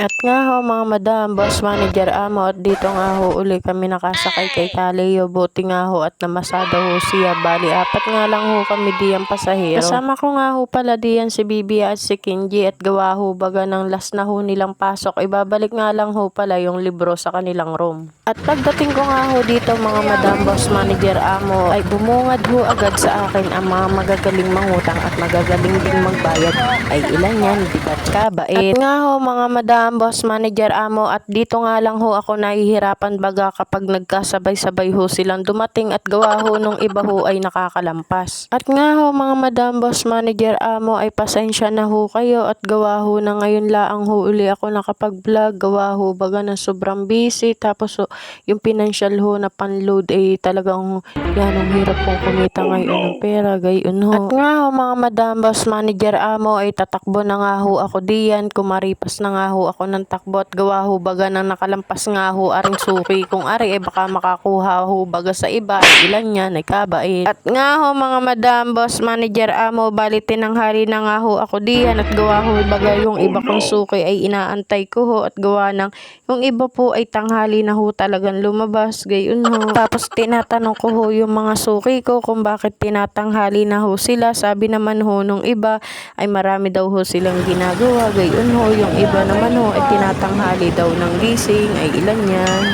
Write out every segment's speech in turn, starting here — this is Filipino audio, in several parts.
At nga ho mga madam, boss manager amo, at dito nga ho uli kami nakasakay kay Kaleo. Buti nga ho at namasada ho siya. Bali apat nga lang ho kami diyang pasahero. Kasama ko nga ho pala diyan si Bibi at si Kenji, at gawa ho baga ng last na ho nilang pasok. Ibabalik nga lang ho pala yung libro sa kanilang room. At pagdating ko nga ho dito mga madam, boss manager amo, ay bumungad ho agad sa akin ang mga magagaling mangutang at magagaling ding magbayad. Ay ilan yan, di ba't kabait? At nga ho mga madam, boss manager amo, at dito nga lang ho ako nahihirapan baga kapag nagkasabay-sabay ho silang dumating, at gawa ho nung iba ho ay nakakalampas. At nga ho mga madam, boss manager amo, ay pasensya na ho kayo, at gawa ho na ngayon laang ho uli ako nakapag-vlog. Gawa ho baga na sobrang busy, tapos ho, yung financial ho na panload ay talagang yan ang hirap kong kumita ngayon ng pera gayon ho. At nga ho mga madam, boss manager amo, ay tatakbo na nga ho ako diyan, kumaripas na nga ho ako ng takbo, at gawa ho baga nang nakalampas nga ho aring suki kung ari baka makakuha ho baga sa iba, ay ilan yan ay kabait. At nga ho mga madam, boss manager amo, bali tinanghali na nga ho ako diyan, at gawa ho baga yung iba kong suki ay inaantay ko ho, at gawa ng yung iba po ay tanghali na ho talagang lumabas gayon ho. Tapos tinatanong ko ho yung mga suki ko kung bakit tinatanghali na ho sila. Sabi naman ho nung iba ay marami daw ho silang ginagawa gayon ho. Yung iba naman ho ay tinatanghali daw ng gising, ay ilan yan.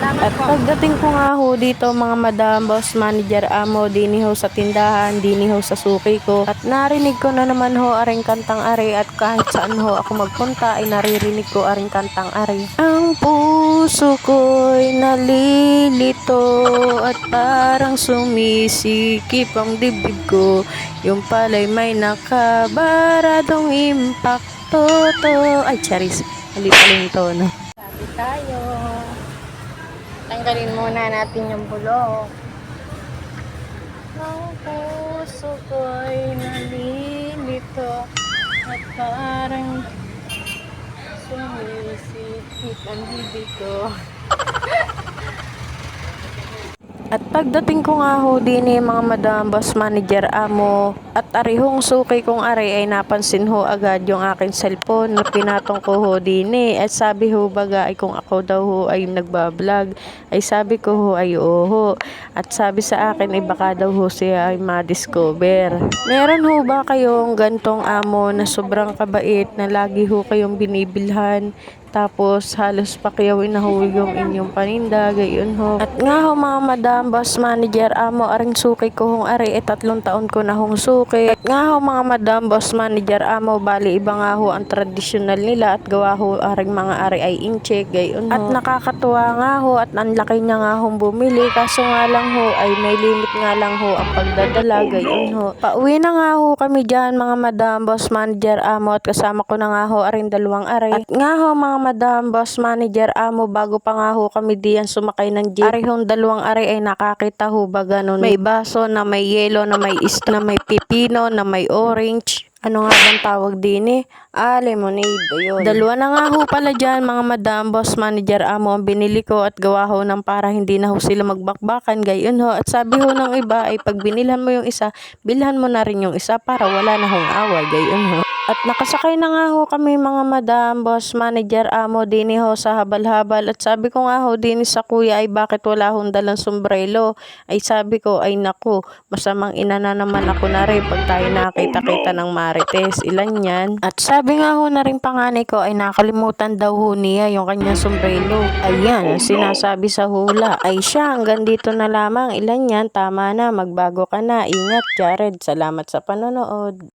At pagdating ko nga ho dito mga madam, boss manager amo, dini ho sa tindahan, dini ho sa suki ko, at narinig ko na naman ho aring kantang ari, at kahit saan ho ako magpunta ay naririnig ko aring kantang ari. Ang puso ko'y nalilito at parang sumisikip ang dibdib ko, yung pala'y may nakabaradong impacto to. Ay charis, mali pala yung tono. Sabi tayo. Tanggalin muna natin yung bulok. Ang puso ko'y nalilito at parang sumisikip ang bibig ko. At pagdating ko nga ho din mga madam, boss manager amo, at arihong suki kong ari ay napansin ho agad yung aking cellphone na pinatong ko ho din at sabi ho baga ay kung ako daw ho ay nagbablog, ay sabi ko ho ay oo, at sabi sa akin ay baka daw ho siya ay ma-discover. Meron ho ba kayong gantong amo na sobrang kabait na lagi ho kayong binibilhan, tapos halos pakyawin na ho yung inyong paninda gayon ho? At nga ho mga madam, boss manager amo, aring suki ko hong ari 3 taon ko na hong suki. At nga ho mga madam, boss manager amo, bali iba nga ho ang tradisyonal nila, at gawa ho aring mga ari ay incheck gayon ho. At nakakatuwa nga ho, at ang laki niya nga hong bumili, kaso nga lang ho ay may limit nga lang ho ang pagdadala gayon ho. Pauwi na nga ho kami dyan mga madam, boss manager amo, at kasama ko na nga ho aring 2 ari. At nga ho mga madam, boss manager amo, bago pa nga ho kami diyan sumakay ng jeep, arihong 2 ari ay nakakita ho baga nun may baso na may yellow, na may na may pipino, na may orange. Ano nga bang tawag din lemonade. Ayun. 2 na nga ho pala dyan mga madam, boss manager amo, ang binili ko, at gawa ho ng para hindi na ho sila magbakbakan gayon ho. At sabi ho ng iba ay pag binilhan mo yung isa, bilhan mo na rin yung isa para wala na hong away gayon ho. At nakasakay na nga ho kami mga madam, boss manager amo, dini ho sa habal-habal, at sabi ko nga ho dini sa kuya ay bakit wala hong dalang sombrero. Ay sabi ko ay naku, masamang ina na naman ako na rin pag tayo nakita-kita ng marites, ilan yan. At sabi nga ho na rin panganay ko ay nakalimutan daw ho niya yung kanyang sombrero. Ayan, sinasabi sa hula. Ay siya, hanggang dito na lamang, ilan yan, tama na, magbago ka na, ingat Jared, salamat sa panonood.